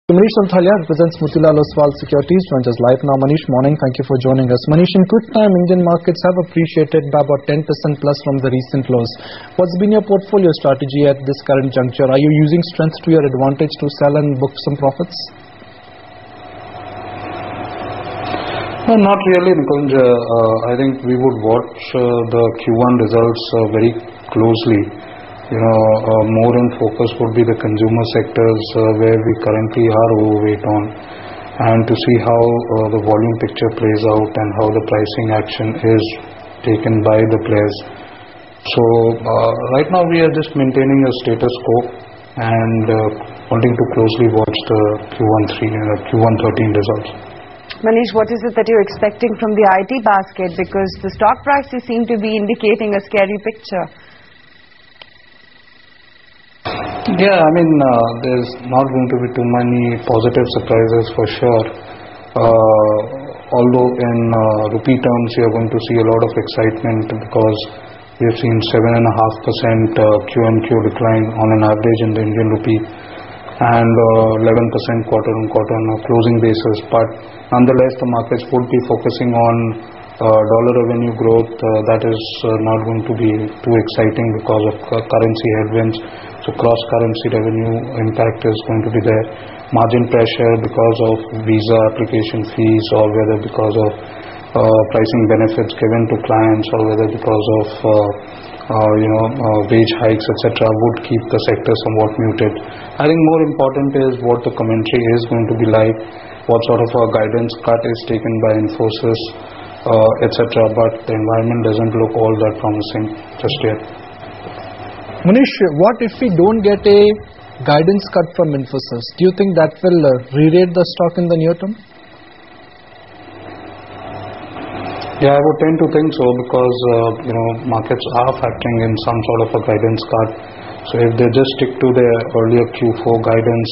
Manish Sonthalia represents Motilal Oswal Securities, joins us live now. Manish, morning. Thank you for joining us. Manish, in quick time, Indian markets have appreciated by about 10% plus from the recent lows. What's been your portfolio strategy at this current juncture? Are you using strength to your advantage to sell and book some profits? No, not really, Nikunj. I think we would watch the Q1 results very closely. More in focus would be the consumer sectors where we currently are overweight on, and to see how the volume picture plays out and how the pricing action is taken by the players. So right now we are just maintaining a status quo and wanting to closely watch the Q1 13 results. Manish, what is it that you're expecting from the IT basket? Because the stock prices seem to be indicating a scary picture. Yeah, I mean, there's not going to be too many positive surprises for sure. Although in rupee terms, you're going to see a lot of excitement because we've seen 7.5% Q&Q decline on an average in the Indian rupee and 11% quarter-on-quarter on a closing basis. But nonetheless, the markets would be focusing on dollar revenue growth. That is not going to be too exciting because of currency headwinds. So cross-currency revenue impact is going to be there. Margin pressure because of visa application fees, or whether because of pricing benefits given to clients, or whether because of wage hikes, etc., would keep the sector somewhat muted. I think more important is what the commentary is going to be like, what sort of a guidance cut is taken by Infosys, etc. But the environment doesn't look all that promising just yet. Manish, what if we don't get a guidance cut from Infosys? Do you think that will re-rate the stock in the near term? Yeah, I would tend to think so because markets are factoring in some sort of a guidance cut. So if they just stick to their earlier Q4 guidance,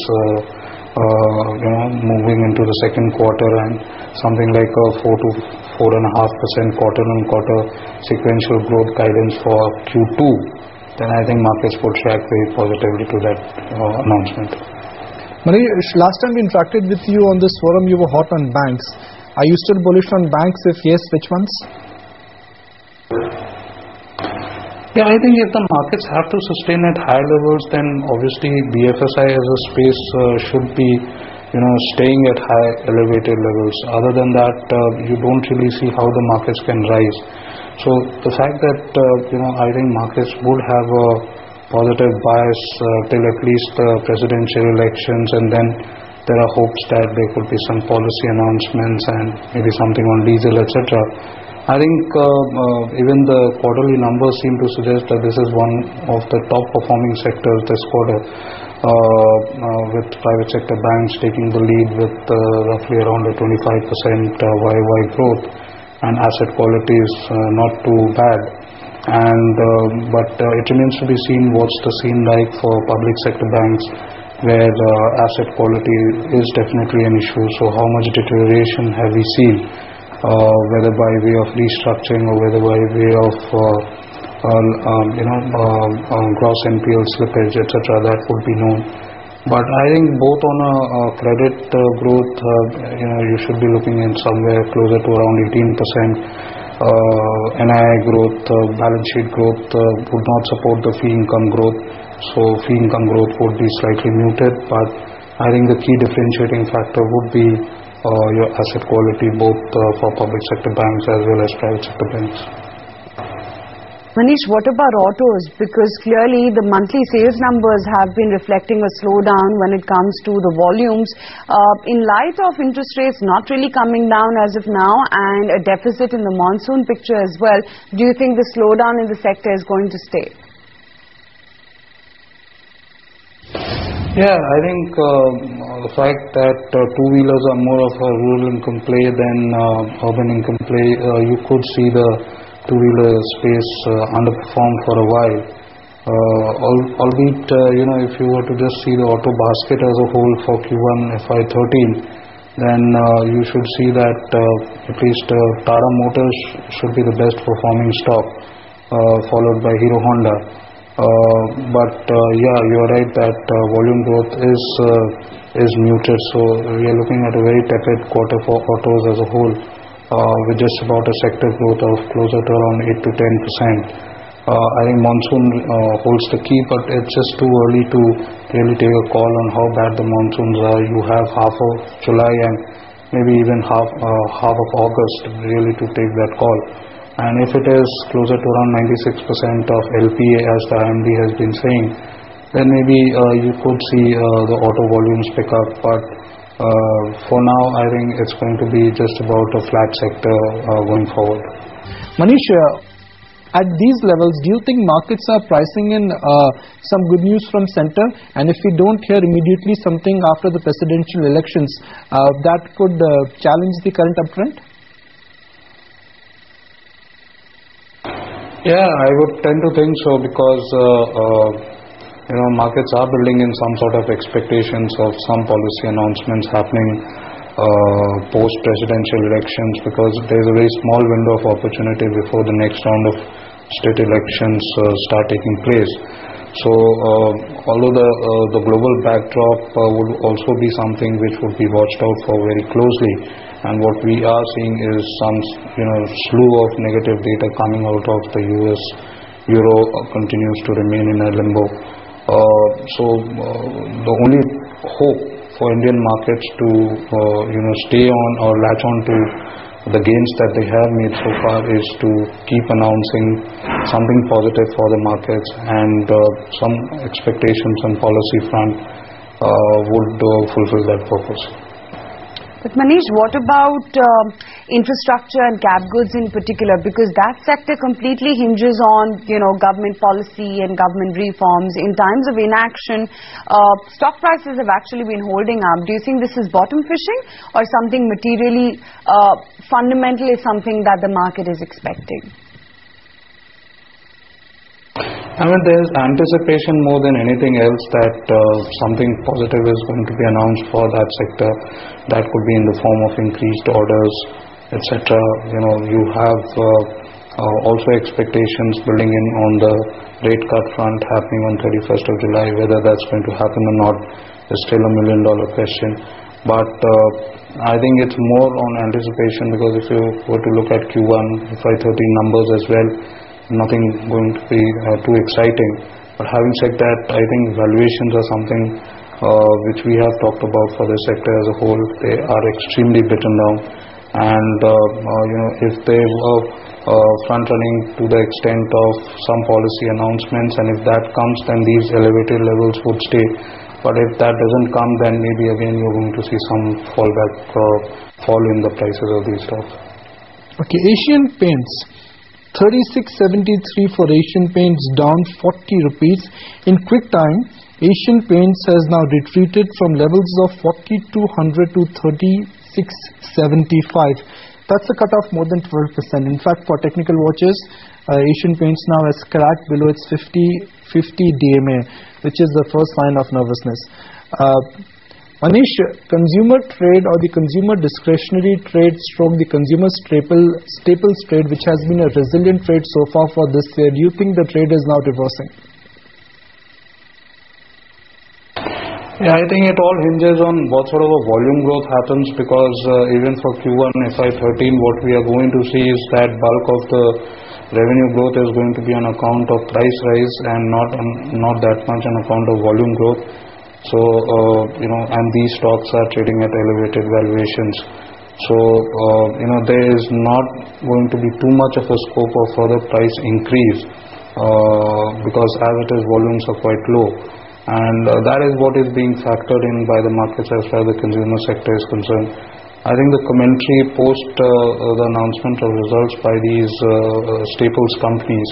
moving into the second quarter and something like a 4 to 4.5% quarter-on-quarter sequential growth guidance for Q2, then I think markets would react very positively to that announcement. Manish, last time we interacted with you on this forum, you were hot on banks. Are you still bullish on banks? If yes, which ones? Yeah, I think if the markets have to sustain at high levels, then obviously BFSI as a space should be staying at high elevated levels. Other than that, you don't really see how the markets can rise. So the fact that I think markets would have a positive bias till at least the presidential elections, and then there are hopes that there could be some policy announcements and maybe something on diesel, etc. I think even the quarterly numbers seem to suggest that this is one of the top performing sectors this quarter, with private sector banks taking the lead with roughly around a 25% YY growth, and asset quality is not too bad. But it remains to be seen what's the scene like for public sector banks, where asset quality is definitely an issue. So how much deterioration have we seen, whether by way of restructuring or whether by way of gross NPL slippage, etc., that would be known. But I think both on a credit growth, you should be looking in somewhere closer to around 18%. NII growth, balance sheet growth would not support the fee income growth. So fee income growth would be slightly muted. But I think the key differentiating factor would be your asset quality, both for public sector banks as well as private sector banks. Manish, what about autos? Because clearly the monthly sales numbers have been reflecting a slowdown when it comes to the volumes. In light of interest rates not really coming down as of now and a deficit in the monsoon picture as well, do you think the slowdown in the sector is going to stay? Yeah, I think the fact that two-wheelers are more of a rural income play than urban income play, you could see the two-wheeler space underperform for a while. Albeit, if you were to just see the auto basket as a whole for Q1 FY13, then you should see that at least Tata Motors should be the best performing stock, followed by Hero Honda. Yeah, you're right that volume growth is muted. So we are looking at a very tepid quarter for autos as a whole, with just about a sector growth of closer to around 8 to 10%. I think monsoon holds the key, but it's just too early to really take a call on how bad the monsoons are. You have half of July and maybe even half of August really to take that call. And if it is closer to around 96% of LPA, as the IMD has been saying, then maybe you could see the auto volumes pick up. But for now, I think it's going to be just about a flat sector going forward. Manish, at these levels, do you think markets are pricing in some good news from center? And if we don't hear immediately something after the presidential elections, that could challenge the current uptrend? Yeah, I would tend to think so, because markets are building in some sort of expectations of some policy announcements happening post-presidential elections, because there is a very small window of opportunity before the next round of state elections start taking place. So although the global backdrop would also be something which would be watched out for very closely, and what we are seeing is some slew of negative data coming out of the US. Euro continues to remain in a limbo. The only hope for Indian markets to stay on or latch on to the gains that they have made so far is to keep announcing something positive for the markets, and some expectations on policy front would fulfill that purpose. But Manish, what about infrastructure and cap goods in particular? Because that sector completely hinges on, government policy and government reforms. In times of inaction, stock prices have actually been holding up. Do you think this is bottom fishing, or something materially fundamental is something that the market is expecting? I mean, there is anticipation more than anything else that something positive is going to be announced for that sector. That could be in the form of increased orders, etc. You have also expectations building in on the rate cut front happening on 31st of July. Whether that's going to happen or not is still $1 million question. But I think it's more on anticipation, because if you were to look at Q1 FY13 numbers as well, nothing going to be too exciting. But having said that, I think valuations are something which we have talked about for the sector as a whole. They are extremely beaten down, and if they were front running to the extent of some policy announcements, and if that comes, then these elevated levels would stay. But if that doesn't come, then maybe again you're going to see some fall in the prices of these stocks. Okay, Asian Paints. 3673 for Asian Paints, down 40 rupees. In quick time, Asian Paints has now retreated from levels of 4200 to 3675. That's a cut off more than 12%. In fact, for technical watches, Asian Paints now has cracked below its 50 DMA, which is the first sign of nervousness. Manish, consumer trade or the consumer discretionary trade stroke the consumer staples trade, which has been a resilient trade so far for this year, do you think the trade is now reversing? Yeah, I think it all hinges on what sort of a volume growth happens, because even for Q1 FY13, what we are going to see is that bulk of the revenue growth is going to be on account of price rise and not that much on account of volume growth. So, and these stocks are trading at elevated valuations. So, there is not going to be too much of a scope of further price increase, because as it is, volumes are quite low. And that is what is being factored in by the markets as far as the consumer sector is concerned. I think the commentary post the announcement of results by these staples companies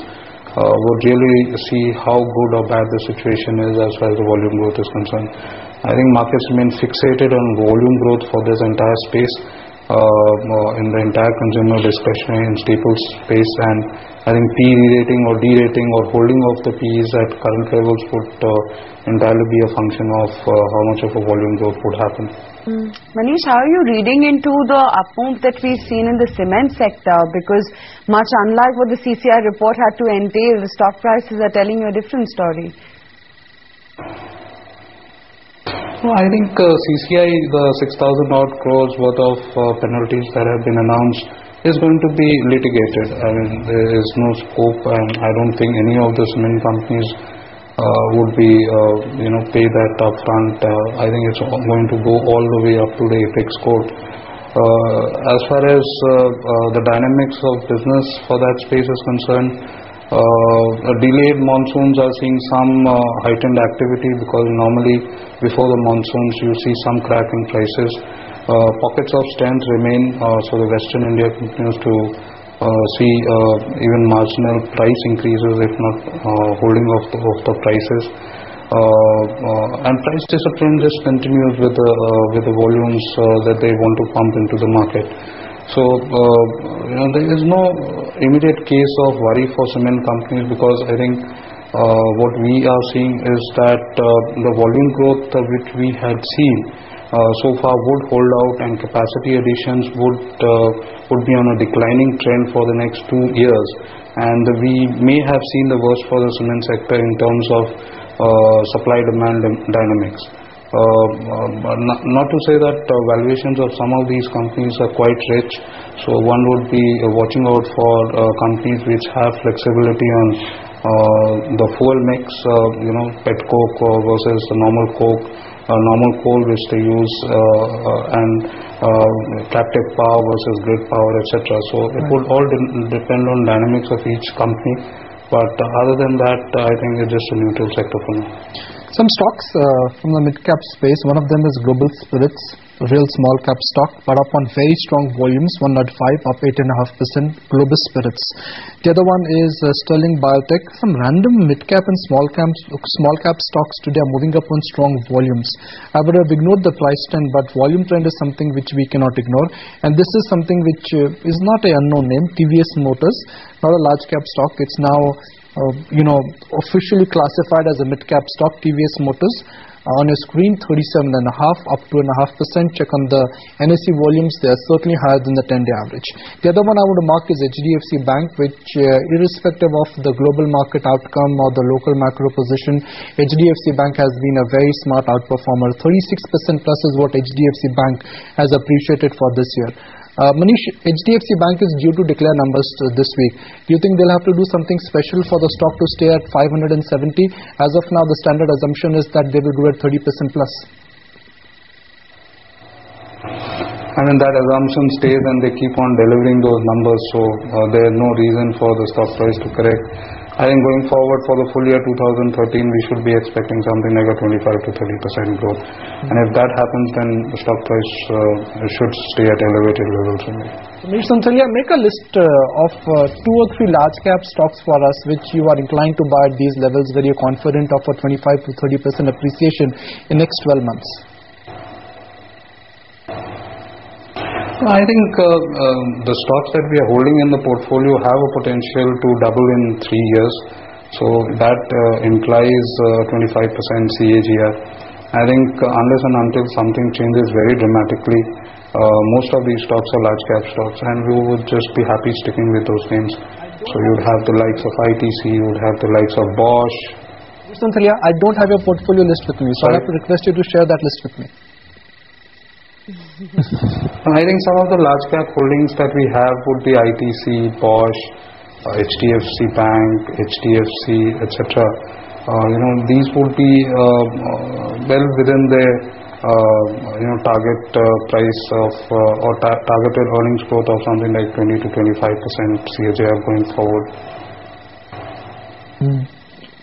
would really see how good or bad the situation is as far as the volume growth is concerned. I think markets remain fixated on volume growth for this entire space, in the entire consumer discretionary and staples space, and I think P re-rating or de-rating or holding of the P's at current levels would entirely be a function of how much of a volume growth would happen. Manish, how are you reading into the up move that we've seen in the cement sector? Because much unlike what the CCI report had to entail, the stock prices are telling you a different story. Well, I think CCI, the 6,000 odd crores worth of penalties that have been announced is going to be litigated. I mean, there is no scope, and I don't think any of the cement companies would be, pay that upfront. I think it's going to go all the way up to the apex court. As far as the dynamics of business for that space is concerned, delayed monsoons are seeing some heightened activity, because normally before the monsoons you see some crack in prices. Pockets of strength remain, so the Western India continues to see even marginal price increases, if not holding of the prices, and price discipline just continues with the volumes that they want to pump into the market. So there is no immediate case of worry for cement companies, because I think what we are seeing is that the volume growth which we had seen so far would hold out, and capacity additions would be on a declining trend for the next 2 years, and we may have seen the worst for the cement sector in terms of supply demand dynamics. Not to say that valuations of some of these companies are quite rich, so one would be watching out for companies which have flexibility on the fuel mix, pet coke versus the normal coke, normal coal which they use, and captive power versus grid power, etc. So it would all depend on dynamics of each company, but other than that, I think it's just a neutral sector for now. Some stocks from the mid-cap space, one of them is Global Spirits, a real small cap stock, but up on very strong volumes, 105, up 8.5%, Global Spirits. The other one is Sterling Biotech. Some random mid-cap and small cap stocks today are moving up on strong volumes. I would have ignored the price trend, but volume trend is something which we cannot ignore. And this is something which is not an unknown name, TVS Motors, not a large cap stock. It's now officially classified as a mid-cap stock, TVS Motors. On your screen, 37.5, up 2.5%. Check on the NSE volumes, they are certainly higher than the 10-day average. The other one I would mark is HDFC Bank, which irrespective of the global market outcome or the local macro position, HDFC Bank has been a very smart outperformer. 36% plus is what HDFC Bank has appreciated for this year. Manish, HDFC Bank is due to declare numbers this week. Do you think they'll have to do something special for the stock to stay at 570? As of now, the standard assumption is that they will do at 30% plus. I mean, that assumption stays and they keep on delivering those numbers, so there is no reason for the stock price to correct. I think going forward for the full year 2013, we should be expecting something like a 25 to 30% growth. And if that happens, then the stock price should stay at elevated levels only. Manish Santalia, make a list of 2 or 3 large cap stocks for us which you are inclined to buy at these levels, where you're confident of a 25 to 30% appreciation in next 12 months. I think the stocks that we are holding in the portfolio have a potential to double in 3 years. So that implies 25% CAGR. I think unless and until something changes very dramatically, most of these stocks are large cap stocks, and we would just be happy sticking with those names. So you would have the likes of ITC, you would have the likes of Bosch. Santalia, I don't have your portfolio list with me, so I have to request you to share that list with me. I think some of the large cap holdings that we have would be ITC, Bosch, HDFC Bank, HDFC, etc. These would be well within their target price of or targeted earnings growth of something like 20 to 25% CAGR going forward.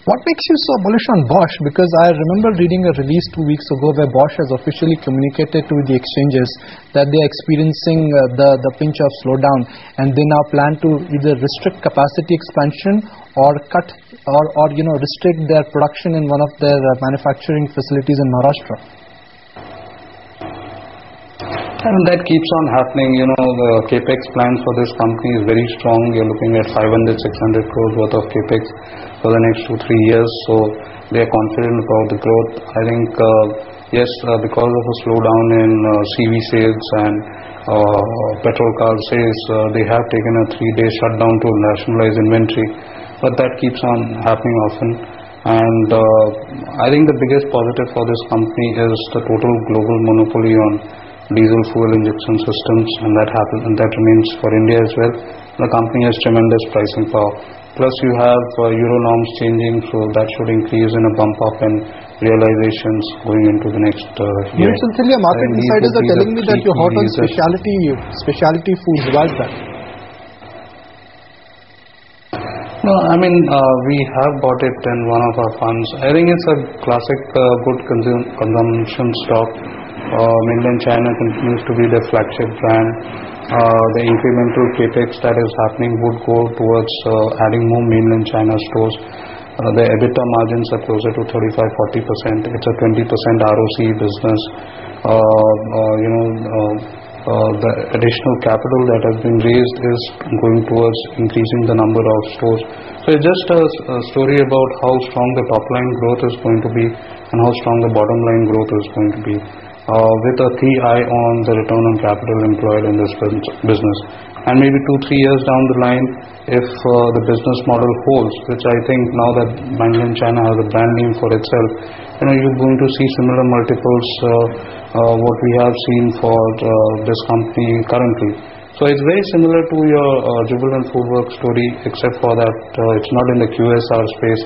What makes you so bullish on Bosch? Because I remember reading a release 2 weeks ago where Bosch has officially communicated to the exchanges that they are experiencing the pinch of slowdown, and they now plan to either restrict capacity expansion or cut or restrict their production in one of their manufacturing facilities in Maharashtra. And that keeps on happening. The capex plans for this company is very strong. You're looking at 500-600 crores worth of capex for the next 2-3 years. So they are confident about the growth. I think yes, because of a slowdown in CV sales and petrol car sales, they have taken a 3-day shutdown to nationalize inventory, but that keeps on happening often. And I think the biggest positive for this company is the total global monopoly on diesel fuel injection systems, and that remains for India as well. The company has tremendous pricing power. Plus you have Euro norms changing, so that should increase in a bump up in realizations going into the next year. Market insiders are telling me that you're hot on specialty foods. Why is that? No, I mean, we have bought it in one of our funds. I think it's a classic good consumption stock. Mainland China continues to be the flagship brand. The incremental capex that is happening would go towards adding more mainland China stores. The EBITDA margins are closer to 35-40%. It's a 20% ROC business. The additional capital that has been raised is going towards increasing the number of stores. So it's just a story about how strong the top line growth is going to be and how strong the bottom line growth is going to be, with a key eye on the return on capital employed in this business. And maybe 2-3 years down the line, if the business model holds, which I think now that mainland China has a brand name for itself, you're going to see similar multiples what we have seen for this company currently. So it's very similar to your Jubilant Foodworks story, except for that it's not in the QSR space,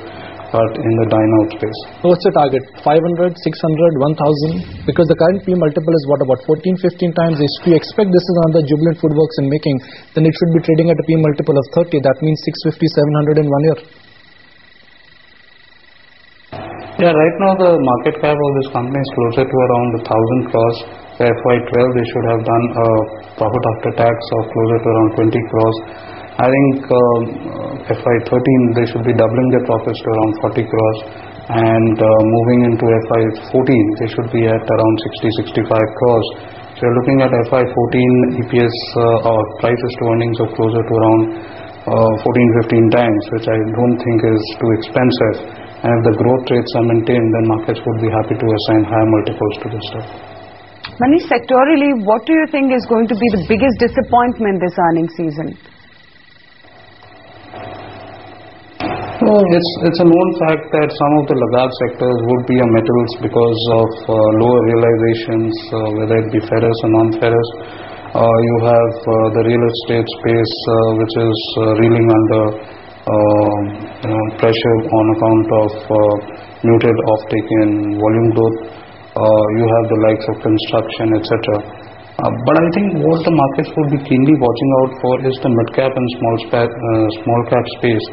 but in the Dine Out space. So what's the target? 500, 600, 1000? Because the current P multiple is what, about 14-15 times. If you expect this is another Jubilant Foodworks in making, then it should be trading at a P multiple of 30. That means 650, 700 in 1 year. Yeah, right now the market cap of this company is closer to around 1,000 crores. For FY12 they should have done a profit after tax of closer to around 20 crores. I think FY13 they should be doubling their profits to around 40 crores, and moving into FY14 they should be at around 60-65 crores. So you're looking at FY14 EPS or prices to earnings of closer to around 14-15 times, which I don't think is too expensive. And if the growth rates are maintained, then markets would be happy to assign higher multiples to this stuff. Manish, sectorally, what do you think is going to be the biggest disappointment this earnings season? Well, it's a known fact that some of the laggard sectors would be a metals because of lower realizations, whether it be ferrous or non-ferrous. You have the real estate space, which is reeling under pressure on account of muted offtake in volume growth. You have the likes of construction, etc. But I think what the markets would be keenly watching out for is the mid-cap and small cap space,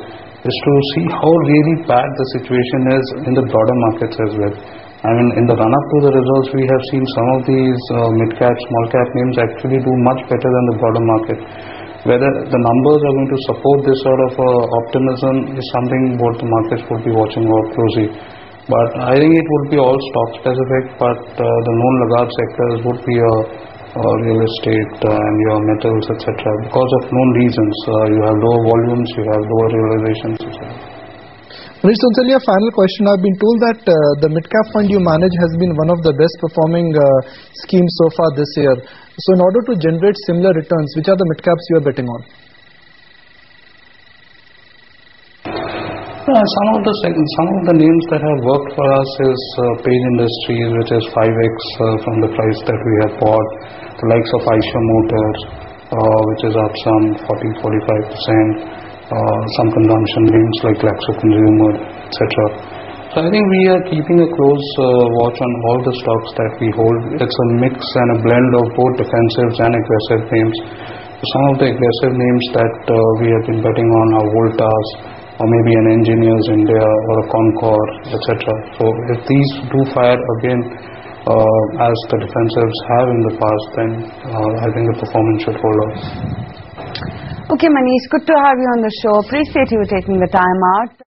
is to see how really bad the situation is in the broader markets as well. I mean, in the run-up to the results, we have seen some of these mid-cap, small-cap names actually do much better than the broader market. Whether the numbers are going to support this sort of optimism is something what the markets would be watching out closely. But I think it would be all stock specific, but the known laggard sectors would be real estate and your metals, etc. Because of known reasons. You have lower volumes, you have lower realizations, etc. Manish Sonthalia, final question. I've been told that the mid-cap fund you manage has been one of the best performing schemes so far this year. So in order to generate similar returns, which are the mid-caps you are betting on? Some of the names that have worked for us is Page Industries, which is 5x from the price that we have bought. The likes of Eicher Motors, which is up some 40-45%. Some consumption names like Glaxo Consumer, etc. So I think we are keeping a close watch on all the stocks that we hold. It's a mix and a blend of both defensives and aggressive names. Some of the aggressive names that we have been betting on are Voltas, or maybe an Engineers India or a Concor, etc. So if these do fire again as the defensives have in the past, then I think the performance should hold up. Okay, Manish, good to have you on the show. Appreciate you taking the time out.